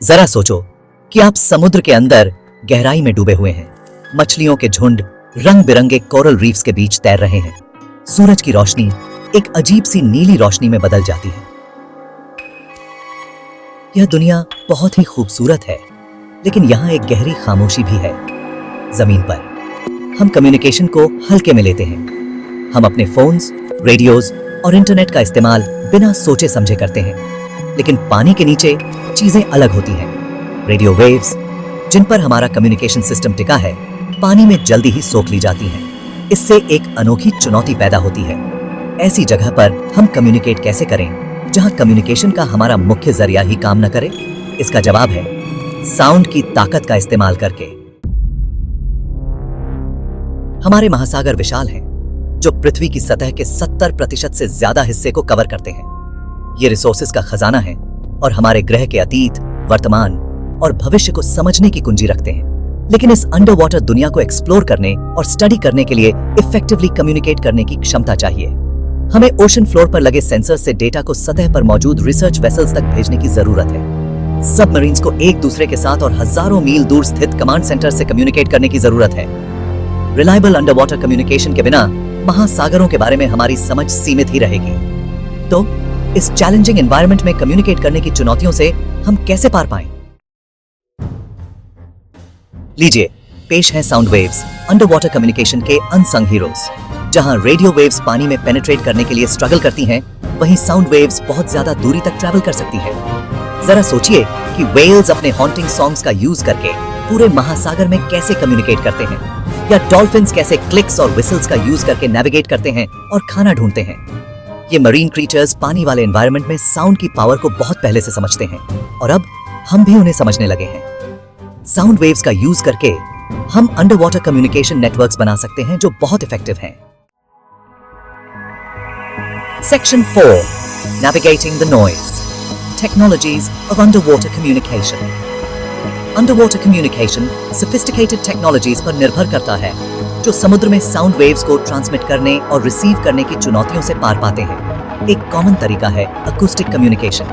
जरा सोचो कि आप समुद्र के अंदर गहराई में डूबे हुए हैं। मछलियों के झुंड रंग बिरंगे कोरल रीफ्स के बीच तैर रहे हैं। सूरज की रोशनी एक अजीब सी नीली रोशनी में बदल जाती है। यह दुनिया बहुत ही खूबसूरत है, लेकिन यहाँ एक गहरी खामोशी भी है। जमीन पर हम कम्युनिकेशन को हल्के में लेते हैं। हम अपने फोन्स, रेडियोज और इंटरनेट का इस्तेमाल बिना सोचे समझे करते हैं, लेकिन पानी के नीचे चीजें अलग होती हैं। रेडियो वेव्स, जिन पर हमारा कम्युनिकेशन सिस्टम टिका है, पानी में जल्दी ही सोख ली जाती हैं। इससे एक अनोखी चुनौती पैदा होती है। ऐसी जगह पर हम कम्युनिकेट कैसे करें जहां कम्युनिकेशन का हमारा मुख्य जरिया ही काम न करे? इसका जवाब है साउंड की ताकत का इस्तेमाल करके। हमारे महासागर विशाल हैं, जो पृथ्वी की सतह के 70% से ज्यादा हिस्से को कवर करते हैं। ये रिसोर्सेज का खजाना है और हमारे ग्रह के अतीत, वर्तमान और भविष्य को समझने की कुंजी रखते हैं। लेकिन इस अंडर वाटर दुनिया को एक्सप्लोर करने और स्टडी करने के लिए इफेक्टिवली कम्युनिकेट करने की क्षमता चाहिए। हमें ओशन फ्लोर पर लगे सेंसर्स से डेटा को सतह पर मौजूद रिसर्च वेसल्स तक भेजने की जरूरत है। सबमरीन्स को एक दूसरे के साथ और हजारों मील दूर स्थित कमांड सेंटर से कम्युनिकेट करने की जरूरत है। रिलायबल अंडर वाटर कम्युनिकेशन के बिना महासागरों के बारे में हमारी समझ सीमित ही रहेगी। तो इस चैलेंजिंग एनवायरनमेंट में कम्युनिकेट करने की चुनौतियों से हम कैसे पार पाएं? लीजिए, पेश है sound waves, under water communication के अनसंग हीरोज। जहां रेडियो वेव्स पानी में पेनिट्रेट करने के लिए स्ट्रगल करती हैं, वहीं साउंड वेव्स बहुत ज्यादा दूरी तक ट्रैवल कर सकती हैं। जरा सोचिए कि व्हेल्स अपने हॉन्टिंग सॉन्ग्स का यूज करके पूरे महासागर में कैसे कम्युनिकेट करते हैं, या डॉल्फिन्स कैसे क्लिक्स और विसल्स का यूज करके नेविगेट करते हैं और खाना ढूंढते हैं। ये मरीन क्रीचर्स पानी वाले एनवायरनमेंट में साउंड की पावर को बहुत पहले से समझते हैं, और अब हम भी उन्हें समझने लगे हैं। साउंड वेव्स का यूज करके हम अंडर वाटर कम्युनिकेशन नेटवर्क्स बना सकते हैं जो बहुत इफेक्टिव हैं। Section 4, Navigating the Noise, Technologies of Underwater Communication। Underwater communication sophisticated technologies पर निर्भर करता है, जो समुद्र में साउंड वेव्स को ट्रांसमिट करने और रिसीव करने की चुनौतियों से पार पाते हैं। एक कॉमन तरीका है अकूस्टिक कम्युनिकेशन,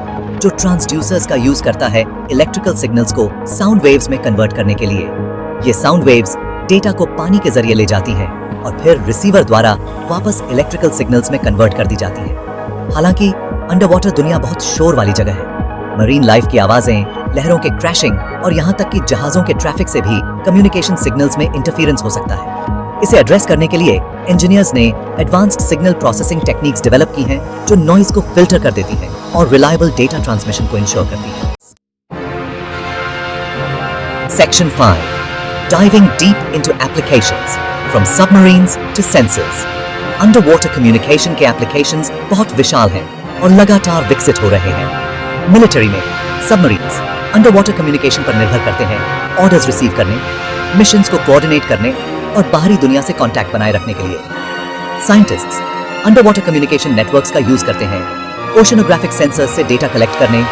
जो ट्रांसड्यूसर्स का यूज करता है इलेक्ट्रिकल सिग्नल्स को साउंड वेव्स में कन्वर्ट करने के लिए। ये साउंड वेव्स डेटा को पानी के जरिए ले जाती हैं और फिर रिसीवर द्वारा वापस इलेक्ट्रिकल सिग्नल्स में कन्वर्ट कर दी जाती है। हालांकि अंडरवाटर दुनिया बहुत शोर वाली जगह है। मरीन लाइफ की आवाजें, लहरों के क्रैशिंग और यहाँ तक कि जहाजों के ट्रैफिक से भी कम्युनिकेशन सिग्नल्स में इंटरफेरेंस हो सकता है। इसे एड्रेस करने के लिए इंजीनियर्स ने advanced signal processing techniques develop की हैं, जो नॉइज को फिल्टर कर देती हैं और रिलायबल डेटा ट्रांसमिशन को इंश्योर करती हैं। Section 5, Diving deep into applications, from submarines to sensors। Underwater communication के एप्लीकेशंस बहुत विशाल हैं और लगातार विकसित हो रहे हैं। मिलिट्री में सबमरीन्स अंडरवाटर कम्युनिकेशन पर निर्भर करते हैं, ऑर्डर्स रिसीव करने, मिशंस को कोऑर्डिनेट करने और बाहरी दुनिया से कांटेक्ट बनाए रखने के लिए। साइंटिस्ट्स अंडरवाटर कम्युनिकेशन नेटवर्क्स का यूज करते हैं, ओशनोग्राफिक सेंसर्स से डेटा कलेक्ट करने,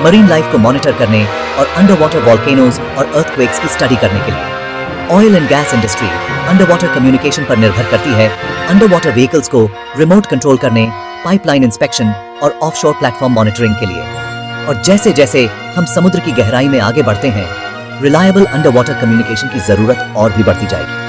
मरीन लाइफ को मॉनिटर करने और अंडरवाटर वॉल्केनोज और अर्थक्वेक्स की स्टडी करने के लिए। Oil and gas industry underwater communication पर निर्भर करती है, अंडरवाटर व्हीकल्स को रिमोट कंट्रोल करने, पाइपलाइन इंस्पेक्शन और ऑफशोर प्लेटफॉर्म मॉनिटरिंग के लिए। और जैसे जैसे हम समुद्र की गहराई में आगे बढ़ते हैं, रिलायबल अंडरवाटर कम्युनिकेशन की जरूरत और भी बढ़ती जाएगी।